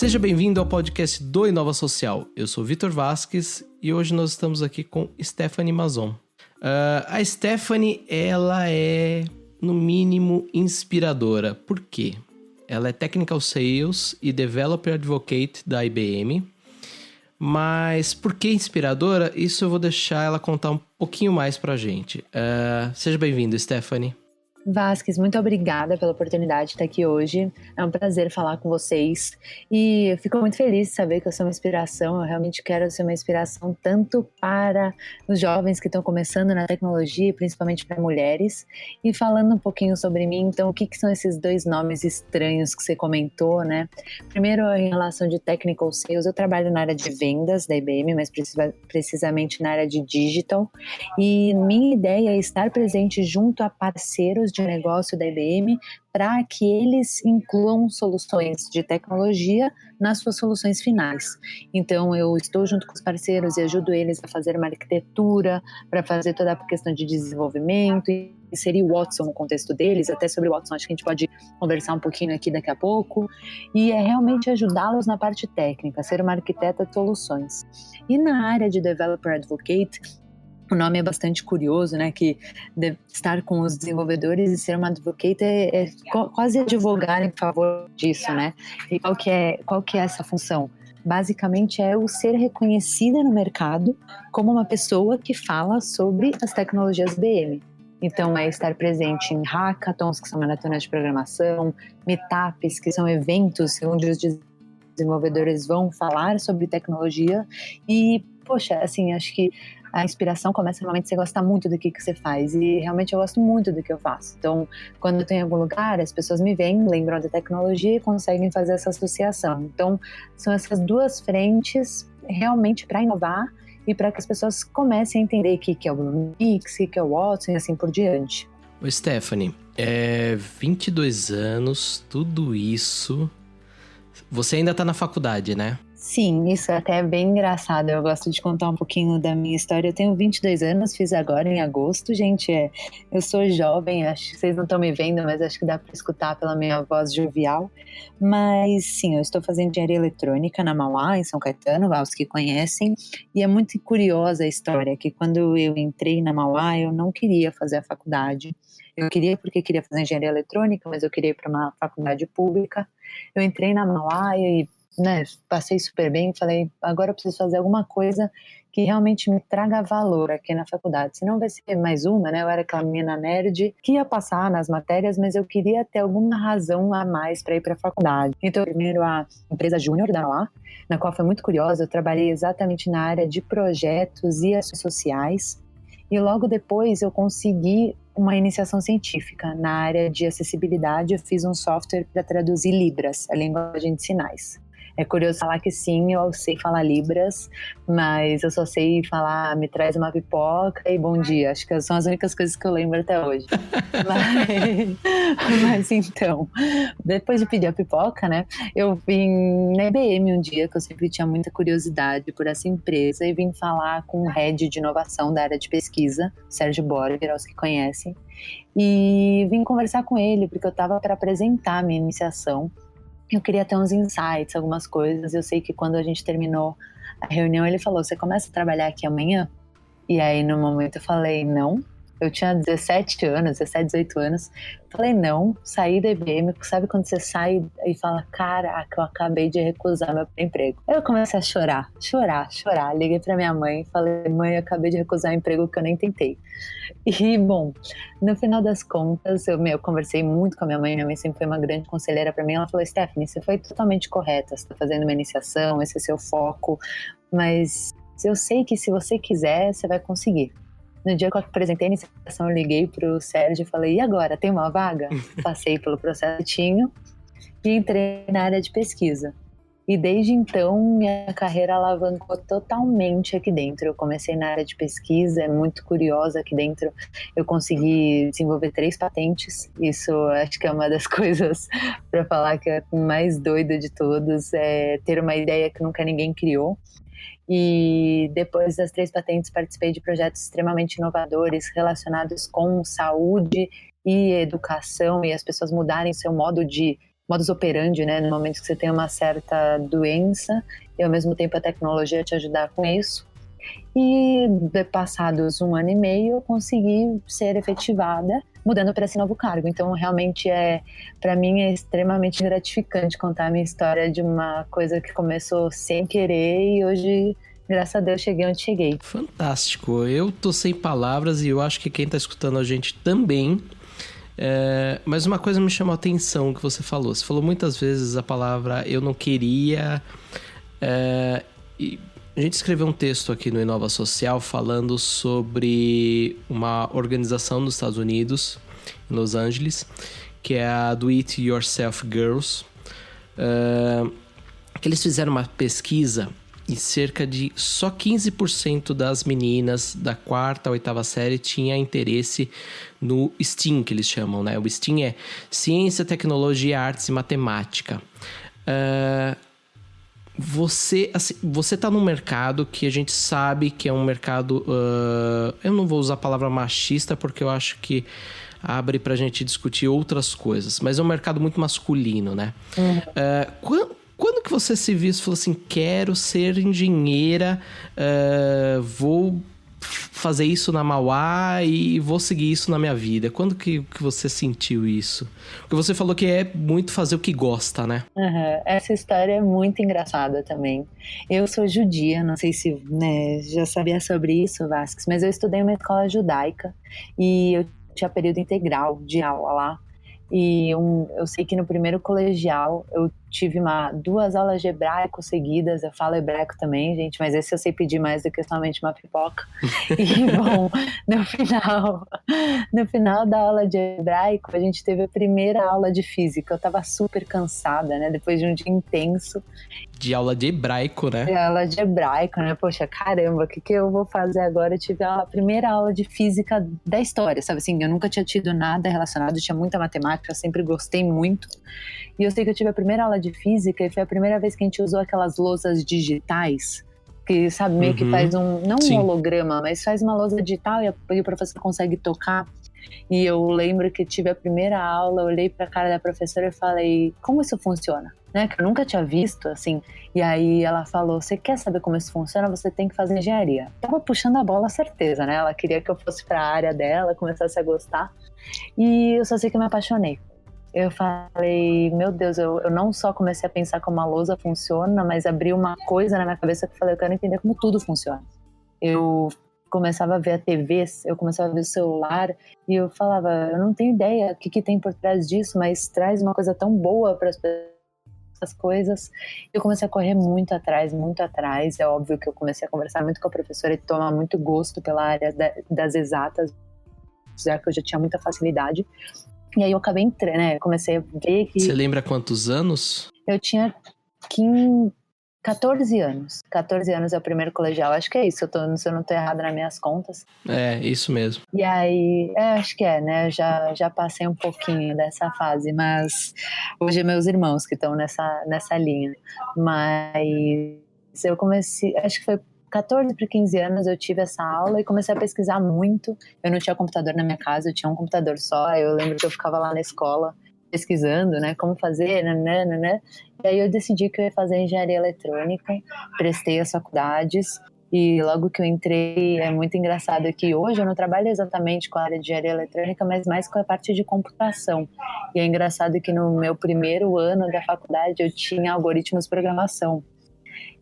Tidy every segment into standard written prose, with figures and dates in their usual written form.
Seja bem-vindo ao podcast do Inova Social. Eu sou Vitor Vasques e hoje nós estamos aqui com Stephanie Mazon. A Stephanie, ela é, no mínimo, inspiradora. Por quê? Ela é Technical Sales e Developer Advocate da IBM. Mas por que inspiradora? Isso eu vou deixar ela contar um pouquinho mais pra gente. Seja bem-vindo, Stephanie. Vasques, muito obrigada pela oportunidade de estar aqui hoje. É um prazer falar com vocês e eu fico muito feliz de saber que eu sou uma inspiração. Eu realmente quero ser uma inspiração tanto para os jovens que estão começando na tecnologia, principalmente para mulheres. E falando um pouquinho sobre mim, então, o que são esses dois nomes estranhos que você comentou, né? Primeiro, em relação de Technical Sales, eu trabalho na área de vendas da IBM, mas precisamente na área de digital. E minha ideia é estar presente junto a parceiros de negócio da IBM para que eles incluam soluções de tecnologia nas suas soluções finais. Então, eu estou junto com os parceiros e ajudo eles a fazer uma arquitetura, para fazer toda a questão de desenvolvimento e inserir o Watson no contexto deles. Até sobre o Watson, acho que a gente pode conversar um pouquinho aqui daqui a pouco. E é realmente ajudá-los na parte técnica, ser uma arquiteta de soluções. E na área de Developer Advocate, o nome é bastante curioso, né? Que estar com os desenvolvedores e ser uma advocate é quase advogar em favor disso, né? E qual que é essa função? Basicamente é o ser reconhecida no mercado como uma pessoa que fala sobre as tecnologias IBM. Então, é estar presente em hackathons, que são maratonas de programação, meetups, que são eventos onde os desenvolvedores vão falar sobre tecnologia. E, poxa, assim, acho que a inspiração começa no momento que você gosta muito do que você faz, e realmente eu gosto muito do que eu faço. Então, quando eu estou em algum lugar, as pessoas me veem, lembram da tecnologia e conseguem fazer essa associação. Então, são essas duas frentes realmente para inovar e para que as pessoas comecem a entender o que é o Bluemix, o que é o Watson e assim por diante. Ô Stephanie, 22 anos, tudo isso... Você ainda tá na faculdade, né? Sim, isso é até bem engraçado. Eu gosto de contar um pouquinho da minha história. Eu tenho 22 anos, fiz agora em agosto, gente. Eu sou jovem, acho que vocês não estão me vendo, mas acho que dá para escutar pela minha voz jovial. Mas sim, eu estou fazendo engenharia eletrônica na Mauá, em São Caetano, os que conhecem. E é muito curiosa a história, que quando eu entrei na Mauá, eu não queria fazer a faculdade. Eu queria porque queria fazer engenharia eletrônica, mas eu queria ir para uma faculdade pública. Eu entrei na Mauá e passei super bem, falei, agora eu preciso fazer alguma coisa que realmente me traga valor aqui na faculdade, senão vai ser mais uma, né? Eu era aquela menina nerd que ia passar nas matérias, mas eu queria ter alguma razão a mais para ir para a faculdade. Então, primeiro a empresa júnior da UA, na qual foi muito curiosa, eu trabalhei exatamente na área de projetos e ações sociais, e logo depois eu consegui uma iniciação científica na área de acessibilidade. Eu fiz um software para traduzir Libras, a linguagem de sinais. É curioso falar que sim, eu sei falar Libras, mas eu só sei falar me traz uma pipoca e bom dia. Acho que são as únicas coisas que eu lembro até hoje. Mas então, depois de pedir a pipoca, né, eu vim na IBM um dia, que eu sempre tinha muita curiosidade por essa empresa, e vim falar com o head de inovação da área de pesquisa, Sérgio Borger, aos que conhecem, e vim conversar com ele, porque eu estava para apresentar a minha iniciação. Eu queria ter uns insights, algumas coisas. Eu sei que quando a gente terminou a reunião, ele falou, você começa a trabalhar aqui amanhã? E aí, no momento, eu falei, não. Eu tinha 17 anos, 17, 18 anos. Falei, não, saí da IBM. Sabe quando você sai e fala, caraca, eu acabei de recusar meu emprego. Aí eu comecei a chorar. Liguei pra minha mãe e falei, mãe, eu acabei de recusar um emprego que eu nem tentei. E, bom, no final das contas, eu conversei muito com a minha mãe. Minha mãe sempre foi uma grande conselheira pra mim. Ela falou, Stephanie, você foi totalmente correta. Você tá fazendo uma iniciação, esse é seu foco. Mas eu sei que se você quiser, você vai conseguir. No dia que eu apresentei a iniciação, eu liguei pro Sérgio e falei, e agora, tem uma vaga? Passei pelo processinho e entrei na área de pesquisa. E desde então, minha carreira alavancou totalmente aqui dentro. Eu comecei na área de pesquisa, é muito curiosa aqui dentro. Eu consegui desenvolver 3 patentes. Isso acho que é uma das coisas para falar que é mais doida de todas, é ter uma ideia que nunca ninguém criou. E depois das 3 patentes participei de projetos extremamente inovadores relacionados com saúde e educação, e as pessoas mudarem seu modo de modus operandi, né? No momento que você tem uma certa doença e ao mesmo tempo a tecnologia te ajudar com isso. E passados 1 ano e meio eu consegui ser efetivada mudando para esse novo cargo. Então realmente para mim é extremamente gratificante contar a minha história de uma coisa que começou sem querer e hoje, graças a Deus, cheguei onde cheguei. Fantástico, eu tô sem palavras e eu acho que quem tá escutando a gente também. Mas uma coisa me chamou a atenção que você falou muitas vezes a palavra eu não queria, e a gente escreveu um texto aqui no Inova Social falando sobre uma organização nos Estados Unidos, em Los Angeles, que é a Do It Yourself Girls, que eles fizeram uma pesquisa e cerca de só 15% das meninas da 4ª à 8ª série tinha interesse no STEAM, que eles chamam, né? O STEAM é Ciência, Tecnologia, Artes e Matemática. Você tá num mercado que a gente sabe que é um mercado... eu não vou usar a palavra machista porque eu acho que abre pra gente discutir outras coisas. Mas é um mercado muito masculino, né? Quando que você se viu e falou assim, quero ser engenheira, vou fazer isso na Mauá e vou seguir isso na minha vida? Quando que você sentiu isso? Porque você falou que é muito fazer o que gosta, né? Essa história é muito engraçada também. Eu sou judia, não sei se já sabia sobre isso, Vasques, mas eu estudei em uma escola judaica e eu tinha período integral de aula lá. E eu sei que no primeiro colegial eu tive 2 aulas de hebraico seguidas. Eu falo hebraico também, gente, mas esse eu sei pedir mais do que somente uma pipoca. E, bom, no final da aula de hebraico, a gente teve a primeira aula de física. Eu tava super cansada, né? Depois de um dia intenso. De aula de hebraico, né? De aula de hebraico, né? Poxa, caramba, o que eu vou fazer agora? Eu tive a primeira aula de física da história, sabe assim? Eu nunca tinha tido nada relacionado, tinha muita matemática, eu sempre gostei muito. E eu sei que eu tive a primeira aula de física e foi a primeira vez que a gente usou aquelas lousas digitais, que, sabe, meio que faz não um holograma, mas faz uma lousa digital e o professor consegue tocar. E eu lembro que tive a primeira aula, eu olhei pra cara da professora e falei, como isso funciona? Né? Que eu nunca tinha visto, assim. E aí ela falou, você quer saber como isso funciona? Você tem que fazer engenharia. Tava puxando a bola, certeza, né? Ela queria que eu fosse pra área dela, começasse a gostar. E eu só sei que eu me apaixonei. Eu falei, meu Deus, eu não só comecei a pensar como a lousa funciona, mas abri uma coisa na minha cabeça que eu falei, eu quero entender como tudo funciona. Eu começava a ver a TV, eu começava a ver o celular e eu falava, eu não tenho ideia o que tem por trás disso, mas traz uma coisa tão boa para as coisas. Eu comecei a correr muito atrás. É óbvio que eu comecei a conversar muito com a professora e tomar muito gosto pela área das exatas, já que eu já tinha muita facilidade. E aí eu acabei entrando, né? Comecei a ver que... Você lembra quantos anos? Eu tinha 14 anos. 14 anos é o primeiro colegial. Acho que é isso, se eu não tô errada nas minhas contas. É, isso mesmo. E aí, acho que né? Já passei um pouquinho dessa fase, mas hoje é meus irmãos que estão nessa linha. Mas eu comecei, acho que foi 14 para 15 anos eu tive essa aula e comecei a pesquisar muito. Eu não tinha computador na minha casa, eu tinha um computador só. Eu lembro que eu ficava lá na escola pesquisando, né, como fazer, né. E aí eu decidi que eu ia fazer engenharia eletrônica, prestei as faculdades e logo que eu entrei, é muito engraçado que hoje eu não trabalho exatamente com a área de engenharia eletrônica, mas mais com a parte de computação. E é engraçado que no meu primeiro ano da faculdade eu tinha algoritmos de programação.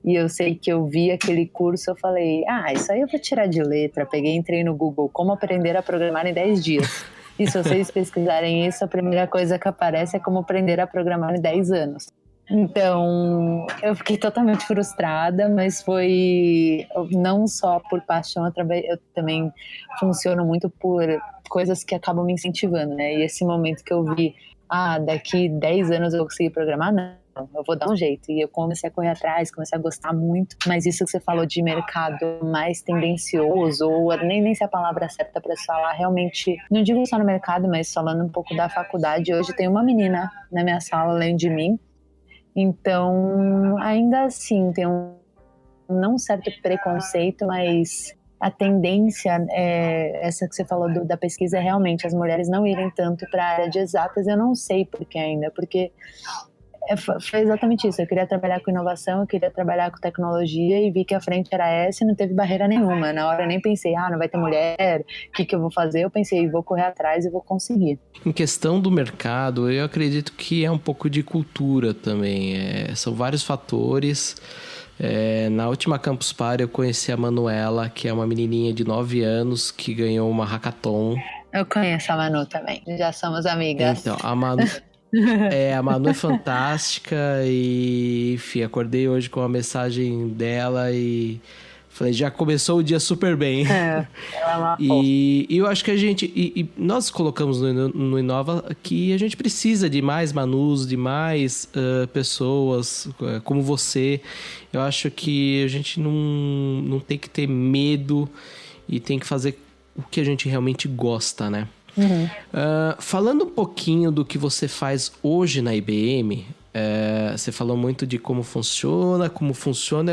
E eu sei que eu vi aquele curso, eu falei, isso aí eu vou tirar de letra. Peguei e entrei no Google, como aprender a programar em 10 dias. E se vocês pesquisarem isso, a primeira coisa que aparece é como aprender a programar em 10 anos. Então, eu fiquei totalmente frustrada, mas foi não só por paixão, eu também funciono muito por coisas que acabam me incentivando, né? E esse momento que eu vi, daqui 10 anos eu vou conseguir programar, não. Eu vou dar um jeito. E eu comecei a correr atrás, comecei a gostar muito. Mas isso que você falou de mercado mais tendencioso, ou nem se a palavra certa para se falar, realmente, não digo só no mercado, mas falando um pouco da faculdade, hoje tem uma menina na minha sala além de mim. Então, ainda assim, tem não certo preconceito, mas a tendência, essa que você falou da pesquisa, é realmente as mulheres não irem tanto para a área de exatas. Eu não sei por que ainda, porque foi exatamente isso. Eu queria trabalhar com inovação, eu queria trabalhar com tecnologia e vi que a frente era essa e não teve barreira nenhuma. Na hora eu nem pensei, não vai ter mulher, o que eu vou fazer? Eu pensei, vou correr atrás e vou conseguir. Em questão do mercado, eu acredito que é um pouco de cultura também. São vários fatores. Na última Campus Party eu conheci a Manuela, que é uma menininha de 9 anos que ganhou uma hackathon. Eu conheço a Manu também, já somos amigas. Então, a Manu é fantástica e, enfim, acordei hoje com a mensagem dela e falei, já começou o dia super bem. Ela é uma e eu acho que a gente, nós colocamos no Inova que a gente precisa de mais Manus, de mais pessoas como você. Eu acho que a gente não tem que ter medo e tem que fazer o que a gente realmente gosta, né? Uhum. Falando um pouquinho do que você faz hoje na IBM, você falou muito de como funciona,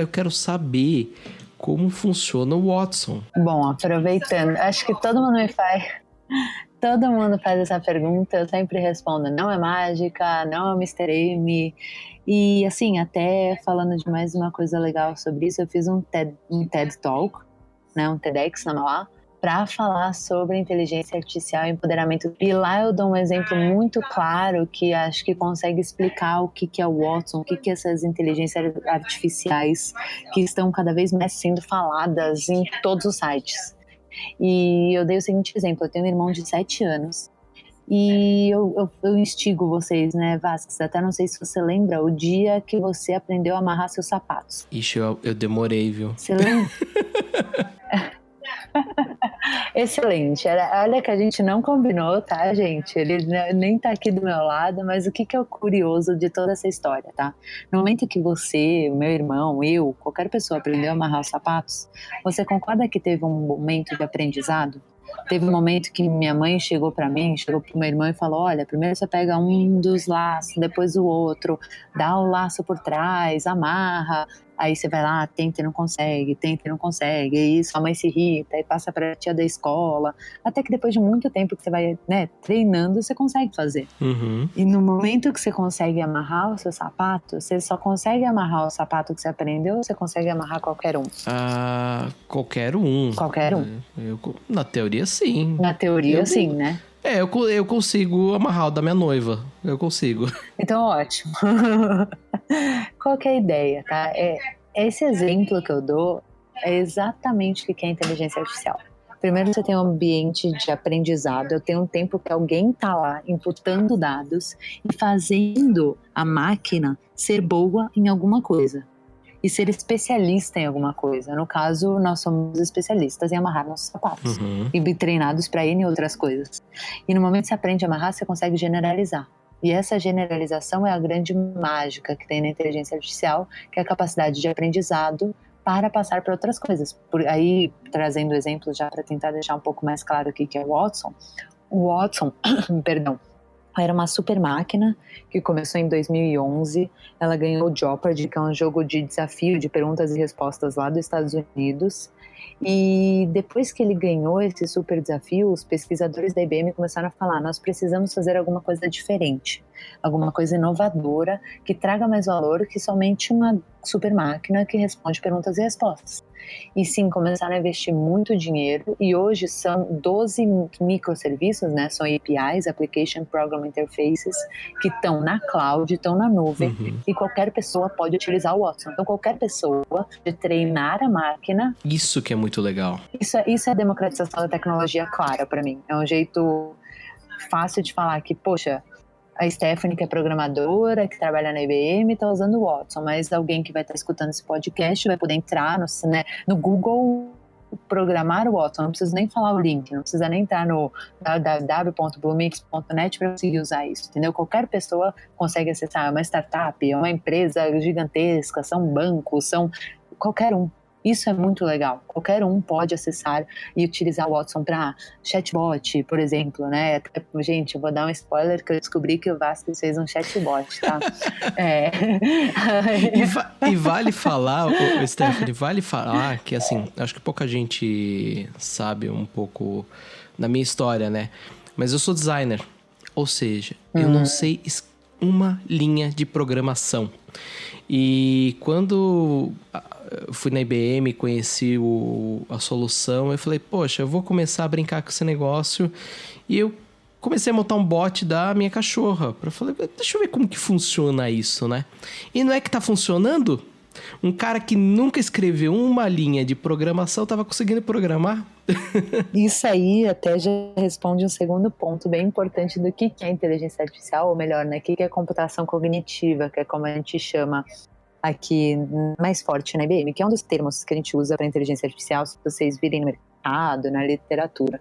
eu quero saber como funciona o Watson. Bom, aproveitando, acho que todo mundo faz essa pergunta, eu sempre respondo, não é mágica, não é Mr. M. E assim, até falando de mais uma coisa legal sobre isso, eu fiz um TED Talk, né, um TEDx na Mauá, para falar sobre inteligência artificial e empoderamento. E lá eu dou um exemplo muito claro que acho que consegue explicar o que é o Watson, o que essas inteligências artificiais que estão cada vez mais sendo faladas em todos os sites. E eu dei o seguinte exemplo, eu tenho um irmão de 7 anos e eu instigo vocês, né, Vasques, até não sei se você lembra o dia que você aprendeu a amarrar seus sapatos. Ixi, eu demorei, viu? Você lembra? Excelente, olha que a gente não combinou, tá, gente? Ele nem tá aqui do meu lado, mas o que é o curioso de toda essa história, tá? No momento que você, meu irmão, eu, qualquer pessoa aprendeu a amarrar os sapatos, você concorda que teve um momento de aprendizado? Teve um momento que minha mãe chegou pro meu irmão e falou, olha, primeiro você pega um dos laços, depois o outro, dá o laço por trás, amarra, aí você vai lá, tenta e não consegue, e aí sua mãe se irrita, e passa pra tia da escola, até que depois de muito tempo que você vai, né, treinando, você consegue fazer. Uhum. E no momento que você consegue amarrar o seu sapato, você só consegue amarrar o sapato que você aprendeu ou você consegue amarrar qualquer um? Qualquer um. Qualquer um. Na teoria, sim. Na teoria, sim, né? Eu consigo amarrar o da minha noiva. Eu consigo. Então, ótimo. Qual que é a ideia, tá? Esse exemplo que eu dou é exatamente o que é inteligência artificial. Primeiro, você tem um ambiente de aprendizado. Eu tenho um tempo que alguém está lá imputando dados e fazendo a máquina ser boa em alguma coisa. E ser especialista em alguma coisa. No caso, nós somos especialistas em amarrar nossos sapatos. Uhum. E treinados para N outras coisas. E no momento que você aprende a amarrar, você consegue generalizar. E essa generalização é a grande mágica que tem na inteligência artificial, que é a capacidade de aprendizado para passar para outras coisas. Por aí, trazendo exemplos já para tentar deixar um pouco mais claro o que é o Watson. O Watson, perdão, era uma super máquina que começou em 2011. Ela ganhou o Jeopardy, que é um jogo de desafio de perguntas e respostas lá dos Estados Unidos. E depois que ele ganhou esse super desafio, os pesquisadores da IBM começaram a falar, nós precisamos fazer alguma coisa diferente, alguma coisa inovadora, que traga mais valor que somente uma super máquina que responde perguntas e respostas. E sim, começaram a investir muito dinheiro e hoje são 12 microserviços, né? São APIs, Application Program Interfaces, que estão na cloud, estão na nuvem, e qualquer pessoa pode utilizar o Watson. Então qualquer pessoa pode treinar a máquina. Isso que é muito legal. Isso é a democratização da tecnologia clara para mim. É um jeito fácil de falar que, poxa, a Stephanie, que é programadora, que trabalha na IBM, está usando o Watson, mas alguém que vai estar escutando esse podcast vai poder entrar no Google, programar o Watson, não precisa nem falar o link, não precisa nem entrar no www.bluemix.net para conseguir usar isso, entendeu? Qualquer pessoa consegue acessar, é uma startup, é uma empresa gigantesca, são bancos, são qualquer um. Isso é muito legal. Qualquer um pode acessar e utilizar o Watson para chatbot, por exemplo, né? Gente, eu vou dar um spoiler que eu descobri que o Vasquez fez um chatbot, tá? É. E vale falar, Stephanie, vale falar que, assim, acho que pouca gente sabe um pouco da minha história, né? Mas eu sou designer, ou seja, eu não sei uma linha de programação. E quando eu fui na IBM, conheci a solução, eu falei, poxa, eu vou começar a brincar com esse negócio. E eu comecei a montar um bot da minha cachorra. Eu falei, deixa eu ver como que funciona isso, né? E não é que tá funcionando? Um cara que nunca escreveu uma linha de programação estava conseguindo programar. Isso aí até já responde um segundo ponto bem importante do que é inteligência artificial, ou melhor, né? O que é computação cognitiva, que é como a gente chama aqui mais forte na IBM, que é um dos termos que a gente usa para inteligência artificial, se vocês virem no mercado, na literatura.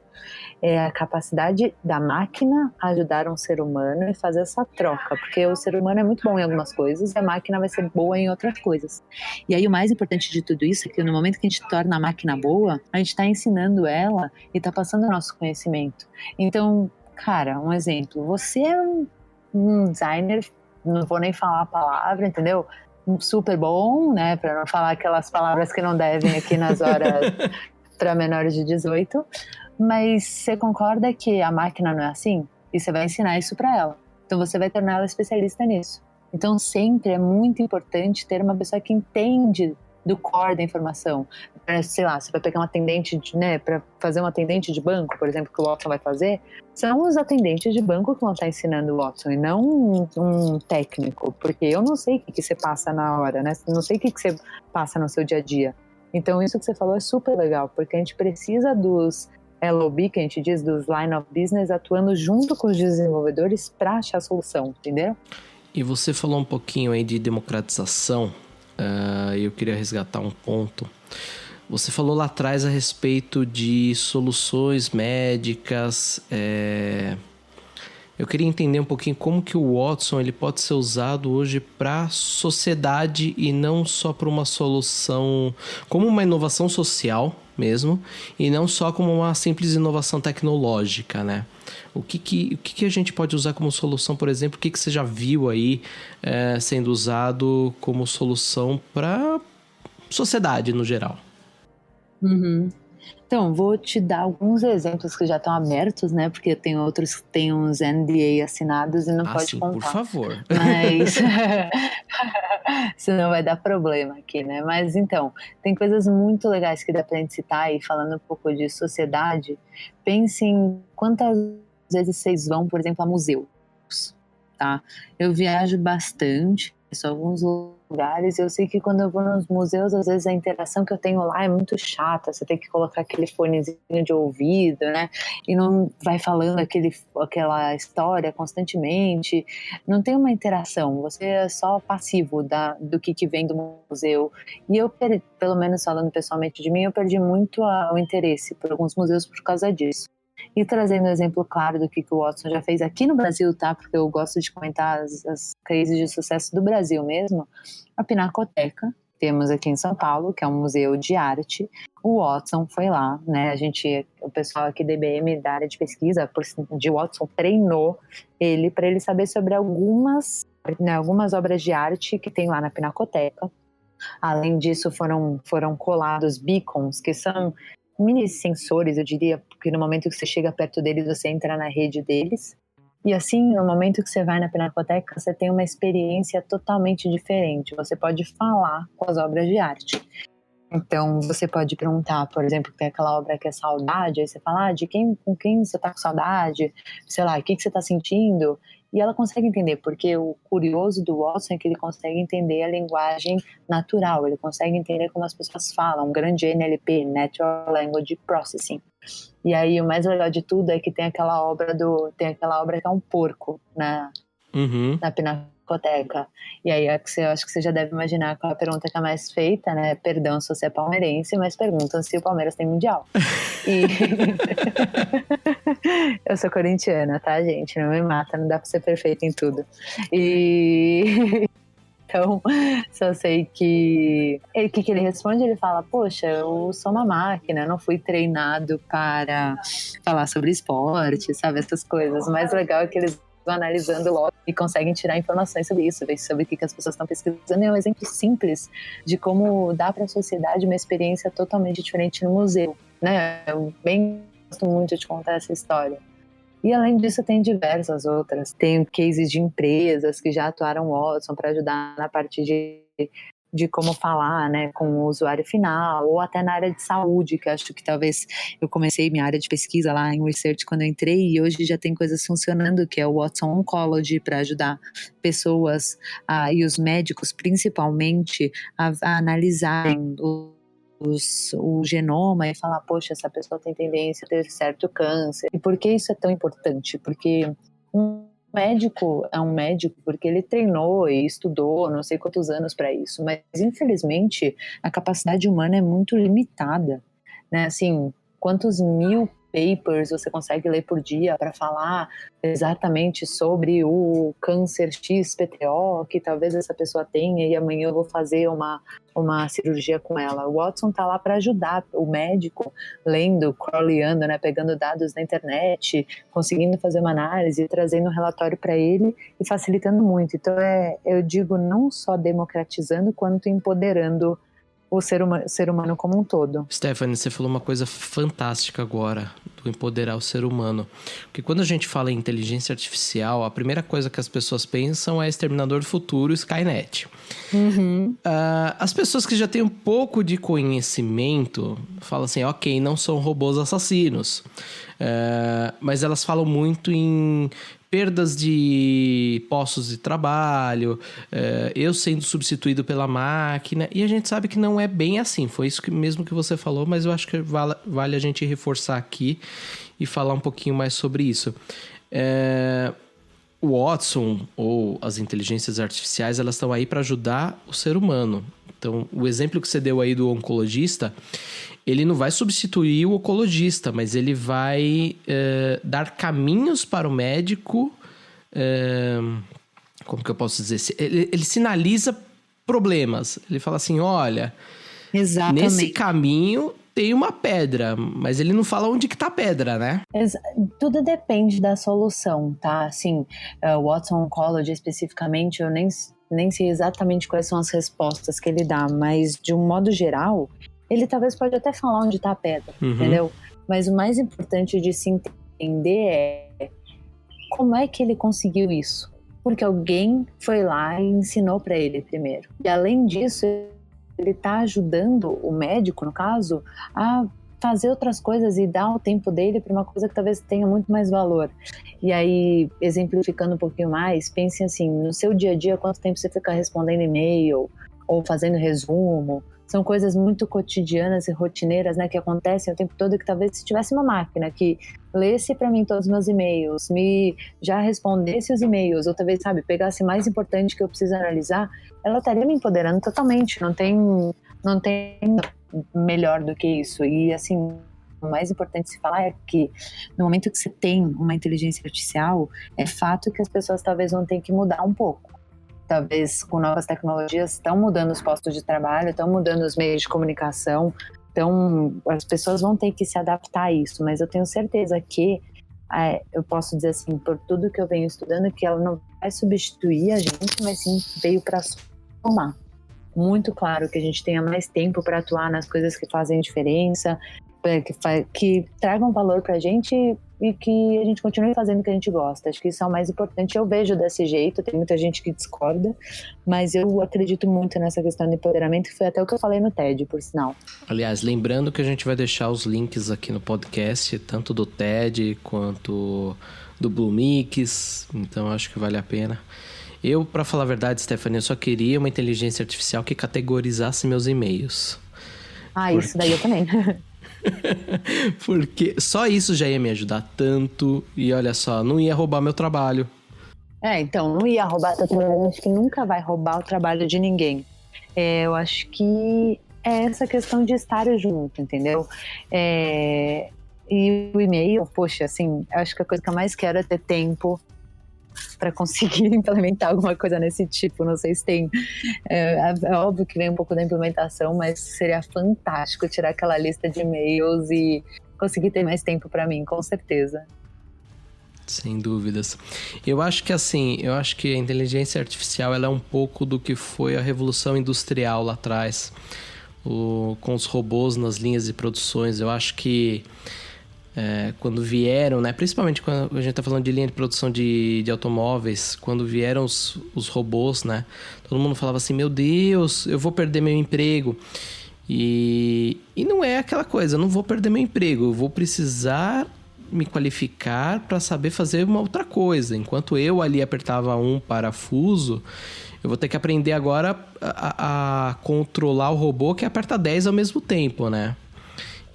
É a capacidade da máquina ajudar um ser humano e fazer essa troca, porque o ser humano é muito bom em algumas coisas e a máquina vai ser boa em outras coisas. E aí o mais importante de tudo isso é que no momento que a gente torna a máquina boa, a gente está ensinando ela e está passando o nosso conhecimento. Então, cara, um exemplo, você é um designer, não vou nem falar a palavra, entendeu? Super bom, né, para não falar aquelas palavras que não devem aqui nas horas para menores de 18, mas você concorda que a máquina não é assim? E você vai ensinar isso para ela. Então você vai tornar ela especialista nisso. Então sempre é muito importante ter uma pessoa que entende do core da informação. Sei lá, você vai pegar uma atendente, né, para fazer um atendente de banco, por exemplo, que o Watson vai fazer, são os atendentes de banco que vão estar ensinando o Watson e não um técnico, porque eu não sei o que você passa na hora, né? Não sei o que você passa no seu dia a dia. Então isso que você falou é super legal, porque a gente precisa dos LOB, que a gente diz, dos Line of Business, atuando junto com os desenvolvedores para achar a solução, entendeu? E você falou um pouquinho aí de democratização, eu queria resgatar um ponto. Você falou lá atrás a respeito de soluções médicas. Eu queria entender um pouquinho como que o Watson ele pode ser usado hoje para a sociedade e não só para uma solução, como uma inovação social mesmo, e não só como uma simples inovação tecnológica, né? O que a gente pode usar como solução, por exemplo? O que você já viu aí sendo usado como solução para sociedade no geral? Uhum. Então, vou te dar alguns exemplos que já estão abertos, né? Porque tem outros que têm uns NDA assinados e não pode sim, contar. Por favor. Mas senão vai dar problema aqui, né? Mas então, tem coisas muito legais que dá pra gente citar e falando um pouco de sociedade, pense em quantas vezes vocês vão, por exemplo, a museus, tá? Eu viajo bastante, só alguns lugares, eu sei que quando eu vou nos museus, às vezes a interação que eu tenho lá é muito chata, você tem que colocar aquele fonezinho de ouvido, né, e não vai falando aquela história constantemente, não tem uma interação, você é só passivo do que vem do museu, e eu, pelo menos falando pessoalmente de mim, eu perdi muito o interesse por alguns museus por causa disso. E trazendo um exemplo claro do que o Watson já fez aqui no Brasil, tá? Porque eu gosto de comentar as cases de sucesso do Brasil mesmo. A Pinacoteca, temos aqui em São Paulo, que é um museu de arte. O Watson foi lá, né? O pessoal aqui da IBM, da área de pesquisa de Watson, treinou ele para ele saber sobre algumas obras de arte que tem lá na Pinacoteca. Além disso, foram colados beacons, que são mini sensores, eu diria, porque no momento que você chega perto deles, você entra na rede deles. E assim, no momento que você vai na Pinacoteca, você tem uma experiência totalmente diferente. Você pode falar com as obras de arte. Então, você pode perguntar, por exemplo, tem aquela obra que é Saudade, aí você fala, com quem você tá com saudade? Sei lá, o que você tá sentindo? E ela consegue entender, porque o curioso do Watson é que ele consegue entender a linguagem natural, ele consegue entender como as pessoas falam, um grande NLP, Natural Language Processing. E aí, o mais legal de tudo é que tem aquela obra que é um porco na Pinacoteca. E aí, eu acho que você já deve imaginar qual é a pergunta que é mais feita, né? Perdão se você é palmeirense, mas perguntam se o Palmeiras tem Mundial. E eu sou corintiana, tá, gente? Não me mata, não dá pra ser perfeita em tudo. Então, só sei que que ele responde, ele fala, poxa, eu sou uma máquina, eu não fui treinado para falar sobre esporte, sabe, essas coisas. O mais legal é que eles vão analisando logo e conseguem tirar informações sobre isso, ver sobre o que as pessoas estão pesquisando. É um exemplo simples de como dá para a sociedade uma experiência totalmente diferente no museu, né? Eu bem gosto muito de contar essa história. E além disso tem diversas outras, tem cases de empresas que já atuaram Watson para ajudar na parte de como falar, né, com o usuário final, ou até na área de saúde, que acho que talvez eu comecei minha área de pesquisa lá em research quando eu entrei, e hoje já tem coisas funcionando, que é o Watson Oncology, para ajudar pessoas e os médicos principalmente a analisarem o genoma e falar, poxa, essa pessoa tem tendência a ter certo câncer. E por que isso é tão importante? Porque um médico é um médico porque ele treinou e estudou não sei quantos anos para isso, mas infelizmente a capacidade humana é muito limitada, né? Assim, quantos mil papers você consegue ler por dia para falar exatamente sobre o câncer XPTO que talvez essa pessoa tenha e amanhã eu vou fazer uma cirurgia com ela. O Watson tá lá para ajudar o médico, lendo, crawleando, né, pegando dados na internet, conseguindo fazer uma análise, trazendo um relatório para ele e facilitando muito. Então eu digo não só democratizando, quanto empoderando o ser humano como um todo. Stephanie, você falou uma coisa fantástica agora, do empoderar o ser humano. Porque quando a gente fala em inteligência artificial, a primeira coisa que as pessoas pensam é Exterminador do Futuro, Skynet. Uhum. As pessoas que já têm um pouco de conhecimento falam assim, ok, não são robôs assassinos. Mas elas falam muito em perdas de postos de trabalho, eu sendo substituído pela máquina, e a gente sabe que não é bem assim, foi isso mesmo que você falou, mas eu acho que vale a gente reforçar aqui e falar um pouquinho mais sobre isso. O Watson, ou as inteligências artificiais, elas estão aí para ajudar o ser humano. Então, o exemplo que você deu aí do oncologista, ele não vai substituir o oncologista, mas ele vai dar caminhos para o médico. Como que eu posso dizer? Ele sinaliza problemas. Ele fala assim, olha, exatamente, nesse caminho tem uma pedra, mas ele não fala onde que tá a pedra, né? Tudo depende da solução, tá? Assim, o Watson Oncology especificamente, eu nem sei exatamente quais são as respostas que ele dá, mas de um modo geral, ele talvez pode até falar onde tá a pedra, entendeu? Mas o mais importante de se entender é como é que ele conseguiu isso? Porque alguém foi lá e ensinou para ele primeiro. E além disso, ele tá ajudando o médico, no caso, a fazer outras coisas e dar o tempo dele para uma coisa que talvez tenha muito mais valor. E aí, exemplificando um pouquinho mais, pense assim, no seu dia a dia, quanto tempo você fica respondendo e-mail ou fazendo resumo? São coisas muito cotidianas e rotineiras, né, que acontecem o tempo todo, que talvez se tivesse uma máquina que lesse para mim todos os meus e-mails, já respondesse os e-mails, ou talvez, sabe, pegasse mais importante que eu preciso analisar, ela estaria me empoderando totalmente, não tem melhor do que isso. E assim, o mais importante se falar é que no momento que você tem uma inteligência artificial, é fato que as pessoas talvez vão ter que mudar um pouco. Talvez com novas tecnologias estão mudando os postos de trabalho, estão mudando os meios de comunicação, então as pessoas vão ter que se adaptar a isso, mas eu tenho certeza que eu posso dizer assim, por tudo que eu venho estudando, que ela não vai substituir a gente, mas sim veio para somar. Muito claro que a gente tenha mais tempo para atuar nas coisas que fazem diferença, que tragam valor para a gente e que a gente continue fazendo o que a gente gosta. Acho que isso é o mais importante. Eu vejo desse jeito, tem muita gente que discorda, mas eu acredito muito nessa questão do empoderamento, que foi até o que eu falei no TED, por sinal. Aliás, lembrando que a gente vai deixar os links aqui no podcast, tanto do TED quanto do Blue Mix, então acho que vale a pena. Eu, para falar a verdade, Stephanie, eu só queria uma inteligência artificial que categorizasse meus e-mails. Isso daí eu também. Porque só isso já ia me ajudar tanto. E olha só, não ia roubar meu trabalho. Então, não ia roubar teu trabalho. Acho que nunca vai roubar o trabalho de ninguém. Eu acho que é essa questão de estar junto, entendeu? E o e-mail, poxa, assim, eu acho que a coisa que eu mais quero é ter tempo para conseguir implementar alguma coisa nesse tipo. Não sei se tem. É óbvio que vem um pouco da implementação, mas seria fantástico tirar aquela lista de e-mails e conseguir ter mais tempo para mim, com certeza. Sem dúvidas. Eu acho que a inteligência artificial ela é um pouco do que foi a revolução industrial lá atrás, com os robôs nas linhas de produções. Eu acho que quando vieram, né, principalmente quando a gente está falando de linha de produção de automóveis, quando vieram os robôs, né, todo mundo falava assim, meu Deus, eu vou perder meu emprego. E não é aquela coisa, eu não vou perder meu emprego, eu vou precisar me qualificar para saber fazer uma outra coisa. Enquanto eu ali apertava um parafuso, eu vou ter que aprender agora a controlar o robô que aperta 10 ao mesmo tempo, né?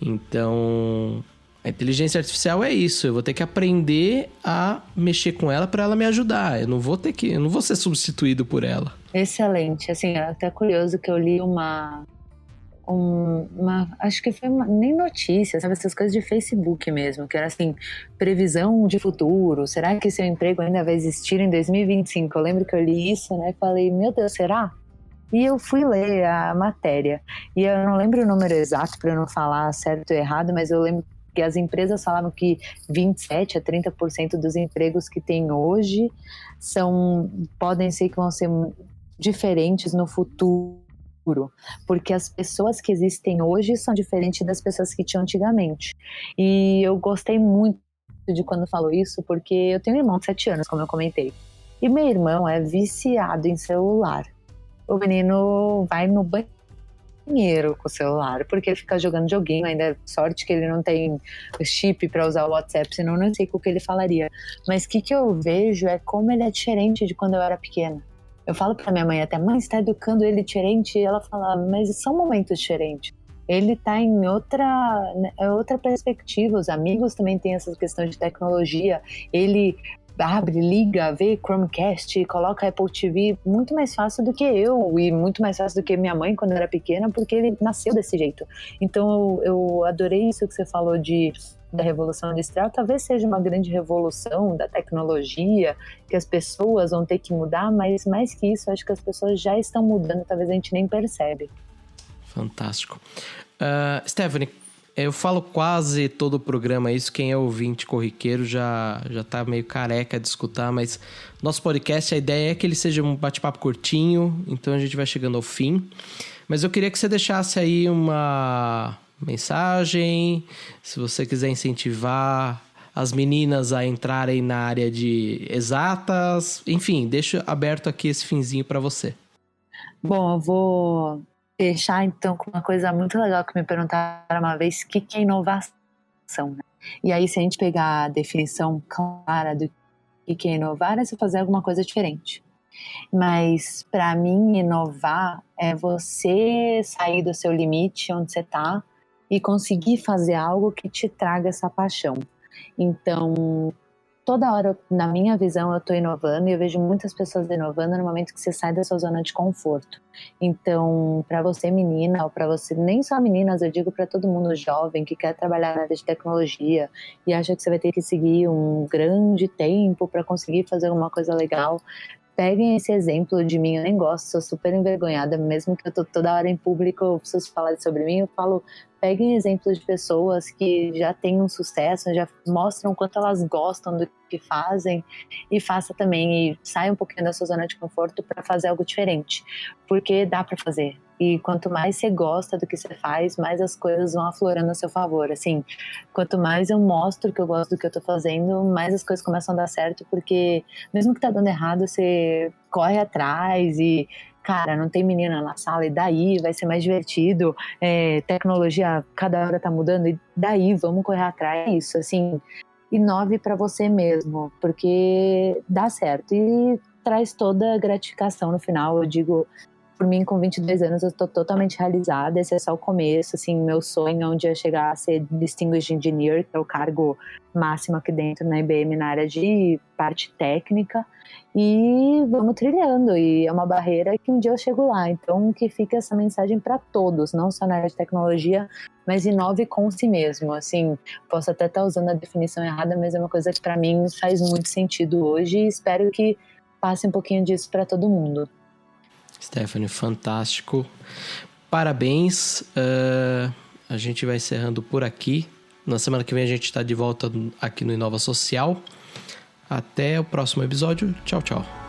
Então, a inteligência artificial é isso. Eu vou ter que aprender a mexer com ela para ela me ajudar. Eu não vou ser substituído por ela. Excelente. Assim, é até curioso que eu li acho que foi nem notícia, sabe, essas coisas de Facebook mesmo, que era assim, previsão de futuro, será que seu emprego ainda vai existir em 2025? Eu lembro que eu li isso, né, e falei, meu Deus, será? E eu fui ler a matéria, e eu não lembro o número exato para eu não falar certo ou errado, mas eu lembro que as empresas falavam que 27 a 30% dos empregos que tem hoje podem ser que vão ser diferentes no futuro, porque as pessoas que existem hoje são diferentes das pessoas que tinham antigamente. E eu gostei muito de quando falou isso, porque eu tenho um irmão de 7 anos, como eu comentei, e meu irmão é viciado em celular. O menino vai no banheiro com o celular, porque ele fica jogando joguinho, ainda sorte que ele não tem chip para usar o WhatsApp, senão eu não sei o que ele falaria. Mas o que eu vejo é como ele é diferente de quando eu era pequena. Eu falo pra minha mãe até, mãe, você tá educando ele diferente? E ela fala, mas são momentos diferentes. Ele tá em outra perspectiva. Os amigos também têm essa questão de tecnologia. Ele abre, liga, vê Chromecast, coloca Apple TV muito mais fácil do que eu e muito mais fácil do que minha mãe quando eu era pequena, porque ele nasceu desse jeito. Então eu adorei isso que você falou da Revolução Industrial. Talvez seja uma grande revolução da tecnologia, que as pessoas vão ter que mudar, mas mais que isso, acho que as pessoas já estão mudando, talvez a gente nem percebe. Fantástico. Stephanie, eu falo quase todo o programa isso, quem é ouvinte corriqueiro já tá meio careca de escutar, mas nosso podcast, a ideia é que ele seja um bate-papo curtinho, então a gente vai chegando ao fim. Mas eu queria que você deixasse aí uma mensagem, se você quiser incentivar as meninas a entrarem na área de exatas, enfim, deixo aberto aqui esse finzinho para você. Bom, eu vou fechar então com uma coisa muito legal que me perguntaram uma vez, o que é inovação, né? E aí se a gente pegar a definição clara do que é inovar, é você fazer alguma coisa diferente. Mas para mim inovar é você sair do seu limite onde você está e conseguir fazer algo que te traga essa paixão. Então, toda hora, na minha visão, eu estou inovando e eu vejo muitas pessoas inovando no momento que você sai da sua zona de conforto. Então, para você menina, ou para você, nem só meninas, eu digo para todo mundo jovem que quer trabalhar na área de tecnologia e acha que você vai ter que seguir um grande tempo para conseguir fazer alguma coisa legal, peguem esse exemplo de mim. Eu nem gosto, sou super envergonhada, mesmo que eu tô toda hora em público, pessoas falarem sobre mim, eu falo, peguem exemplos de pessoas que já têm um sucesso, já mostram o quanto elas gostam do que fazem, e faça também, e saia um pouquinho da sua zona de conforto para fazer algo diferente, porque dá para fazer. E quanto mais você gosta do que você faz, mais as coisas vão aflorando a seu favor. Assim, quanto mais eu mostro que eu gosto do que eu tô fazendo, mais as coisas começam a dar certo, porque mesmo que tá dando errado, você corre atrás e, cara, não tem menina na sala, e daí vai ser mais divertido, tecnologia cada hora tá mudando, e daí vamos correr atrás. É isso, assim, inove para você mesmo, porque dá certo e traz toda a gratificação no final. Eu digo, por mim, com 22 anos, eu estou totalmente realizada. Esse é só o começo, assim, meu sonho é um dia chegar a ser Distinguished Engineer, que é o cargo máximo aqui dentro na IBM, na área de parte técnica. E vamos trilhando, e é uma barreira que um dia eu chego lá. Então, que fica essa mensagem para todos, não só na área de tecnologia, mas inove com si mesmo. Assim, posso até estar usando a definição errada, mas é uma coisa que para mim faz muito sentido hoje, e espero que passe um pouquinho disso para todo mundo. Stephanie, fantástico. Parabéns. A gente vai encerrando por aqui. Na semana que vem a gente está de volta aqui no Inova Social. Até o próximo episódio. Tchau, tchau.